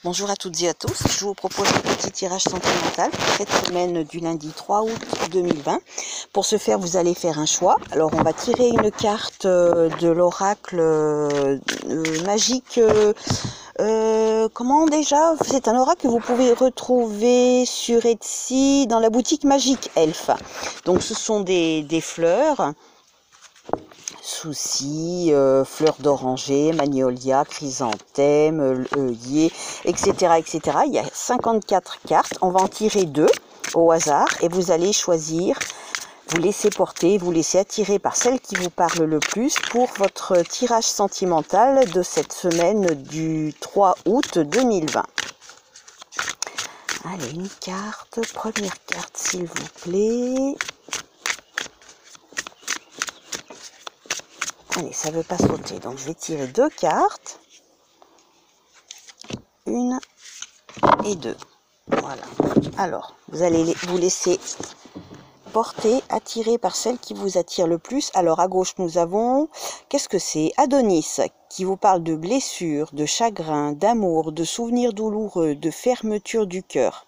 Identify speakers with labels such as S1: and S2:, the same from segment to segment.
S1: Bonjour à toutes et à tous, je vous propose un petit tirage sentimental pour cette semaine du lundi 3 août 2020. Pour ce faire, vous allez faire un choix. Alors on va tirer une carte de l'oracle magique. Comment déjà? C'est un oracle que vous pouvez retrouver sur Etsy dans la boutique Magique Elf. Donc ce sont des fleurs. Soucis, fleurs d'oranger, magnolia, chrysanthème, œillet, etc., etc. Il y a 54 cartes. On va en tirer 2 au hasard et vous allez choisir, vous laisser porter, vous laisser attirer par celle qui vous parle le plus pour votre tirage sentimental de cette semaine du 3 août 2020. Allez, une carte, première carte s'il vous plaît. Allez, ça ne veut pas sauter, donc je vais tirer 2 cartes. 1 et 2. Voilà. Alors, vous allez vous laisser porter, attirer par celle qui vous attire le plus. Alors, à gauche, nous avons, qu'est-ce que c'est? Adonis, qui vous parle de blessures, de chagrin, d'amour, de souvenirs douloureux, de fermeture du cœur.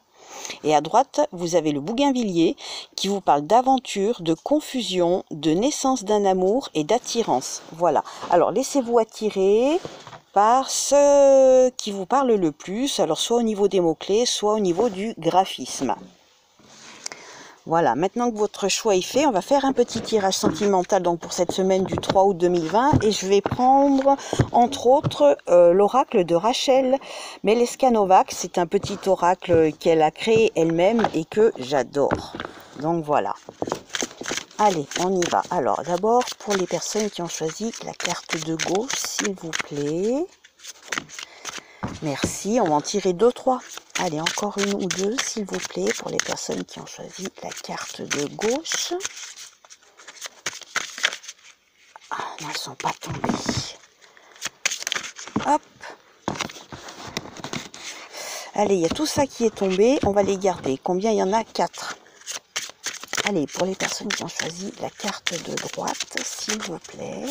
S1: Et à droite, vous avez le bougainvillier qui vous parle d'aventure, de confusion, de naissance d'un amour et d'attirance. Voilà. Alors, laissez-vous attirer par ce qui vous parle le plus, alors soit au niveau des mots-clés, soit au niveau du graphisme. Voilà, maintenant que votre choix est fait, on va faire un petit tirage sentimental donc pour cette semaine du 3 août 2020 et je vais prendre entre autres l'oracle de Rachel Meleskanovac. C'est un petit oracle qu'elle a créé elle-même et que j'adore. Donc voilà. Allez, on y va. Alors d'abord pour les personnes qui ont choisi la carte de gauche, s'il vous plaît. Merci, on va en tirer 2, 3. Allez, encore une ou deux, s'il vous plaît, pour les personnes qui ont choisi la carte de gauche. Ah, non, elles ne sont pas tombées. Hop. Allez, il y a tout ça qui est tombé, on va les garder. Combien il y en a? 4. Allez, pour les personnes qui ont choisi la carte de droite, s'il vous plaît.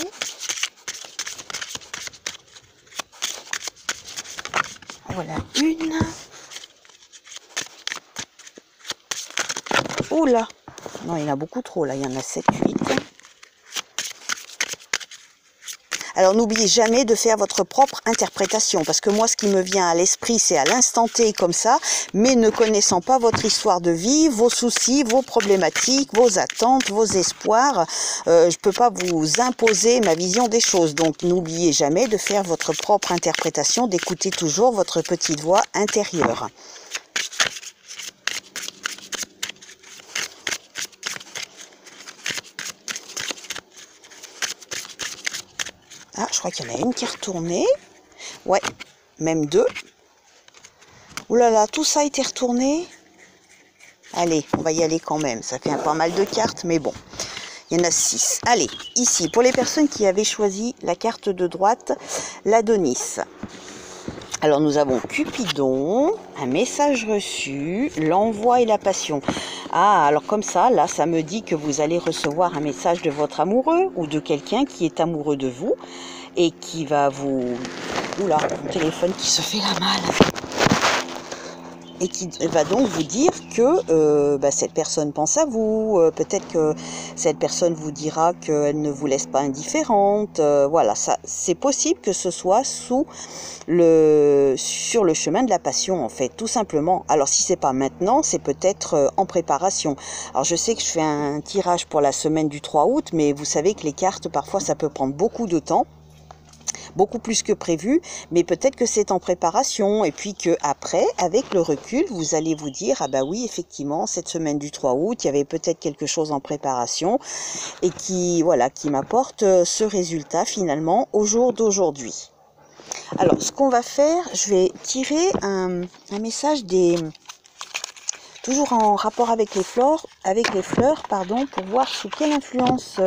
S1: Voilà, une. Oula! Non, il y en a beaucoup trop, là. Il y en a 7, 8. Alors, n'oubliez jamais de faire votre propre interprétation. Parce que moi, ce qui me vient à l'esprit, c'est à l'instant T comme ça. Mais ne connaissant pas votre histoire de vie, vos soucis, vos problématiques, vos attentes, vos espoirs, je ne peux pas vous imposer ma vision des choses. Donc, n'oubliez jamais de faire votre propre interprétation, d'écouter toujours votre petite voix intérieure. Ah, je crois qu'il y en a une qui est retournée. Ouais, même 2. Ouh là là, tout ça a été retourné. Allez, on va y aller quand même. Ça fait pas mal de cartes, mais bon. Il y en a 6. Allez, ici, pour les personnes qui avaient choisi la carte de droite, l'Adonis. Alors, nous avons Cupidon, un message reçu, l'envoi et la passion. Ah, alors comme ça, là, ça me dit que vous allez recevoir un message de votre amoureux ou de quelqu'un qui est amoureux de vous et qui va vous... Oula, mon téléphone qui se fait la malle. Et qui va donc vous dire que cette personne pense à vous, peut-être que cette personne vous dira qu'elle ne vous laisse pas indifférente, voilà, ça, c'est possible que ce soit sur le chemin de la passion en fait, tout simplement. Alors si c'est pas maintenant, c'est peut-être en préparation. Alors je sais que je fais un tirage pour la semaine du 3 août, mais vous savez que les cartes, parfois ça peut prendre beaucoup de temps. Beaucoup plus que prévu, mais peut-être que c'est en préparation et puis que après, avec le recul, vous allez vous dire ah bah oui effectivement cette semaine du 3 août il y avait peut-être quelque chose en préparation et qui voilà qui m'apporte ce résultat finalement au jour d'aujourd'hui. Alors ce qu'on va faire, je vais tirer un message toujours en rapport avec les fleurs, pour voir sous quelle influence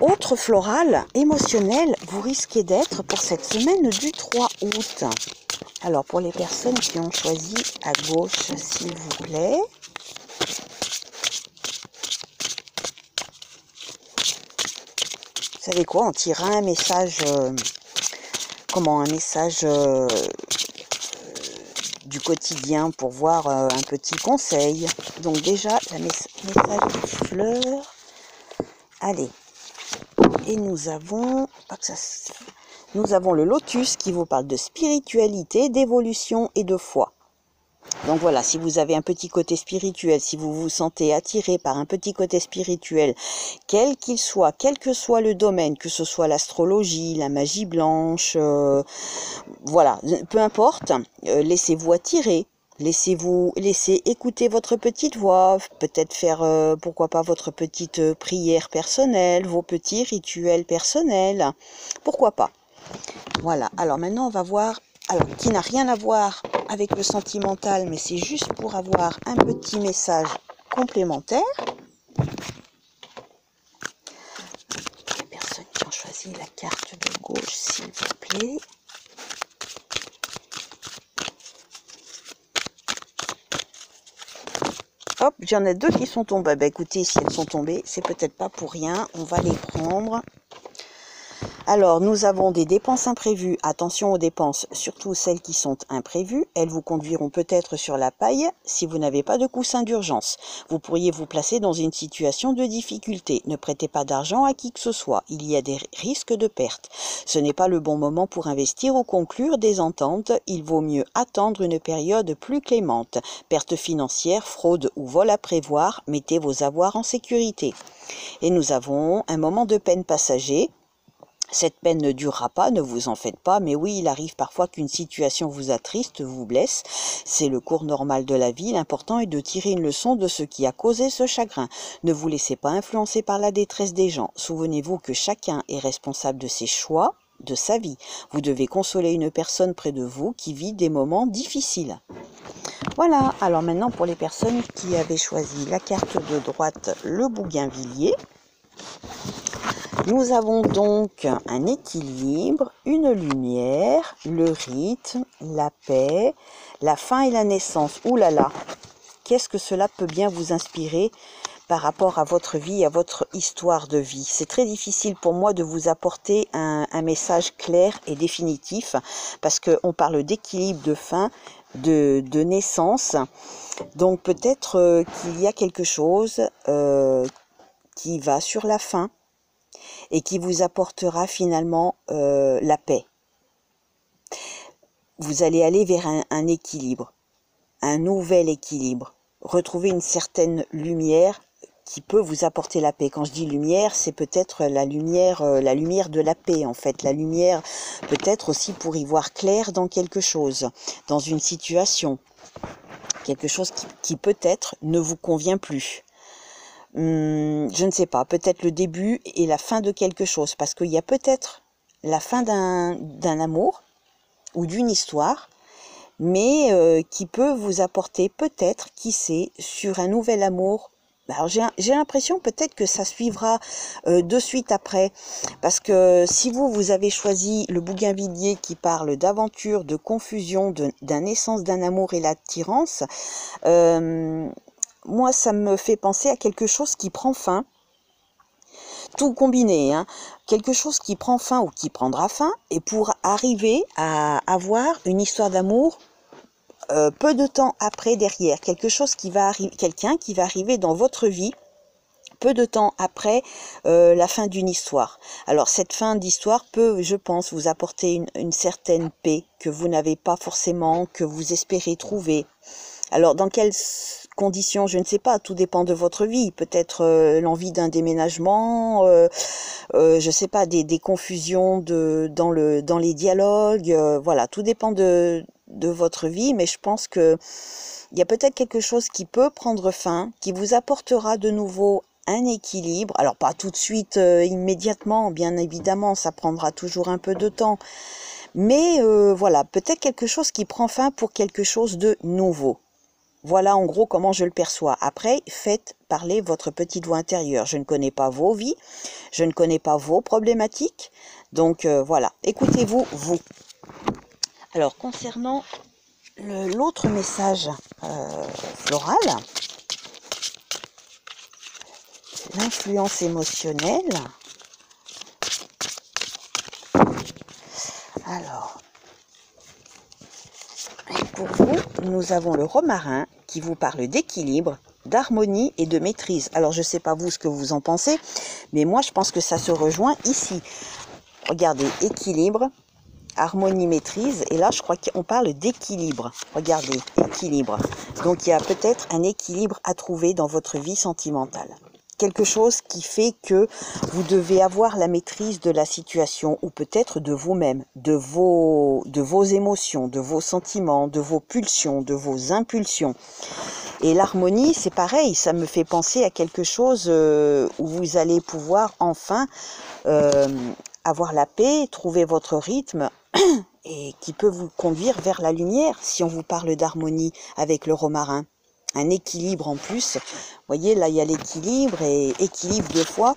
S1: autre florale, émotionnelle, vous risquez d'être pour cette semaine du 3 août. Alors, pour les personnes qui ont choisi à gauche, s'il vous plaît. Vous savez quoi, on tirera un message comment, un message du quotidien pour voir un petit conseil. Donc déjà, message des fleurs. Allez. Et nous avons, nous avons le lotus qui vous parle de spiritualité, d'évolution et de foi. Donc voilà, si vous avez un petit côté spirituel, si vous vous sentez attiré par un petit côté spirituel, quel qu'il soit, quel que soit le domaine, que ce soit l'astrologie, la magie blanche, voilà, peu importe, laissez-vous attirer. Laissez écouter votre petite voix, peut-être faire, pourquoi pas, votre petite prière personnelle, vos petits rituels personnels, pourquoi pas. Voilà, alors maintenant on va voir, alors qui n'a rien à voir avec le sentimental, mais c'est juste pour avoir un petit message complémentaire. Les personnes qui ont choisi la carte de gauche, s'il vous plaît. Hop, j'en ai deux qui sont tombées. Bah, écoutez, si elles sont tombées, c'est peut-être pas pour rien. On va les prendre. Alors, nous avons des dépenses imprévues. Attention aux dépenses, surtout celles qui sont imprévues. Elles vous conduiront peut-être sur la paille si vous n'avez pas de coussin d'urgence. Vous pourriez vous placer dans une situation de difficulté. Ne prêtez pas d'argent à qui que ce soit. Il y a des risques de perte. Ce n'est pas le bon moment pour investir ou conclure des ententes. Il vaut mieux attendre une période plus clémente. Perte financière, fraude ou vol à prévoir. Mettez vos avoirs en sécurité. Et nous avons un moment de peine passager. Cette peine ne durera pas, ne vous en faites pas, mais oui, il arrive parfois qu'une situation vous attriste, vous blesse. C'est le cours normal de la vie. L'important est de tirer une leçon de ce qui a causé ce chagrin. Ne vous laissez pas influencer par la détresse des gens. Souvenez-vous que chacun est responsable de ses choix, de sa vie. Vous devez consoler une personne près de vous qui vit des moments difficiles. Voilà, alors maintenant pour les personnes qui avaient choisi la carte de droite, le bougainvillier. Nous avons donc un équilibre, une lumière, le rythme, la paix, la fin et la naissance. Ouh là là, qu'est-ce que cela peut bien vous inspirer par rapport à votre vie, à votre histoire de vie. C'est très difficile pour moi de vous apporter un message clair et définitif parce qu'on parle d'équilibre, de fin, de naissance. Donc peut-être qu'il y a quelque chose qui va sur la fin et qui vous apportera finalement la paix. Vous allez aller vers un équilibre, un nouvel équilibre, retrouver une certaine lumière qui peut vous apporter la paix. Quand je dis lumière, c'est peut-être la lumière de la paix en fait, la lumière peut-être aussi pour y voir clair dans quelque chose, dans une situation, quelque chose qui peut-être ne vous convient plus. Je ne sais pas, peut-être le début et la fin de quelque chose, parce qu'il y a peut-être la fin d'un amour ou d'une histoire, mais qui peut vous apporter peut-être, qui sait, sur un nouvel amour. Alors j'ai l'impression peut-être que ça suivra de suite après, parce que si vous avez choisi le bougainvillier qui parle d'aventure, de confusion, de naissance d'un amour et l'attirance, moi, ça me fait penser à quelque chose qui prend fin, tout combiné, hein, quelque chose qui prend fin ou qui prendra fin, et pour arriver à avoir une histoire d'amour peu de temps après derrière, quelque chose qui va arriver, quelqu'un qui va arriver dans votre vie peu de temps après la fin d'une histoire. Alors cette fin d'histoire peut, je pense, vous apporter une certaine paix que vous n'avez pas forcément, que vous espérez trouver. Alors, dans quelles conditions, je ne sais pas, tout dépend de votre vie. Peut-être l'envie d'un déménagement, je ne sais pas, des confusions dans les dialogues, voilà, tout dépend de votre vie, mais je pense que il y a peut-être quelque chose qui peut prendre fin, qui vous apportera de nouveau un équilibre. Alors, pas tout de suite, immédiatement, bien évidemment, ça prendra toujours un peu de temps. Mais voilà, peut-être quelque chose qui prend fin pour quelque chose de nouveau. Voilà en gros comment je le perçois. Après, faites parler votre petite voix intérieure. Je ne connais pas vos vies, je ne connais pas vos problématiques. Donc voilà, écoutez-vous, vous. Alors, concernant l'autre message floral, l'influence émotionnelle. Alors, et pour vous, nous avons le romarin qui vous parle d'équilibre, d'harmonie et de maîtrise. Alors, je ne sais pas vous ce que vous en pensez, mais moi, je pense que ça se rejoint ici. Regardez, équilibre, harmonie, maîtrise. Et là, je crois qu'on parle d'équilibre. Regardez, équilibre. Donc, il y a peut-être un équilibre à trouver dans votre vie sentimentale. Quelque chose qui fait que vous devez avoir la maîtrise de la situation ou peut-être de vous-même, de vos émotions, de vos sentiments, de vos pulsions, de vos impulsions. Et l'harmonie, c'est pareil, ça me fait penser à quelque chose où vous allez pouvoir enfin avoir la paix, trouver votre rythme et qui peut vous conduire vers la lumière si on vous parle d'harmonie avec le romarin. Un équilibre en plus. Vous voyez, là, il y a l'équilibre et équilibre 2 fois.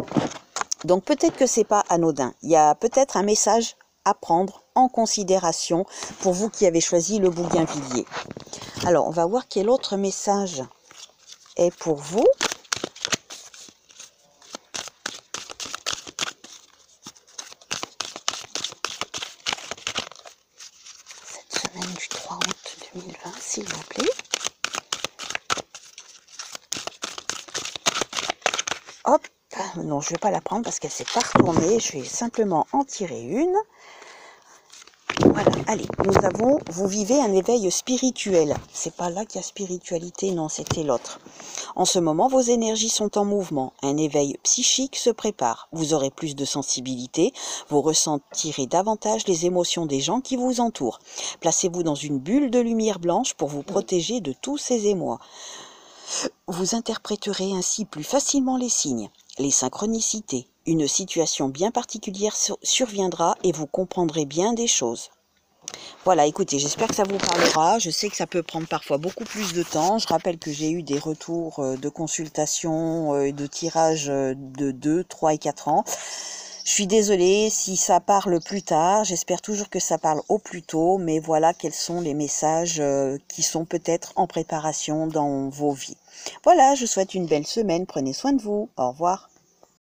S1: Donc, peut-être que c'est pas anodin. Il y a peut-être un message à prendre en considération pour vous qui avez choisi le bougainvillier. Alors, on va voir quel autre message est pour vous. Cette semaine du 3 août 2020, s'il vous plaît. Hop, non, je ne vais pas la prendre parce qu'elle ne s'est pas retournée. Je vais simplement en tirer une. Voilà, allez, vous vivez un éveil spirituel. C'est pas là qu'il y a spiritualité, non, c'était l'autre. En ce moment, vos énergies sont en mouvement. Un éveil psychique se prépare. Vous aurez plus de sensibilité. Vous ressentirez davantage les émotions des gens qui vous entourent. Placez-vous dans une bulle de lumière blanche pour vous protéger de tous ces émois. Vous interpréterez ainsi plus facilement les signes, les synchronicités. Une situation bien particulière surviendra et vous comprendrez bien des choses. Voilà, écoutez, j'espère que ça vous parlera. Je sais que ça peut prendre parfois beaucoup plus de temps. Je rappelle que j'ai eu des retours de consultation et de tirage de 2, 3 et 4 ans. Je suis désolée si ça parle plus tard. J'espère toujours que ça parle au plus tôt. Mais voilà quels sont les messages qui sont peut-être en préparation dans vos vies. Voilà, je vous souhaite une belle semaine. Prenez soin de vous. Au revoir.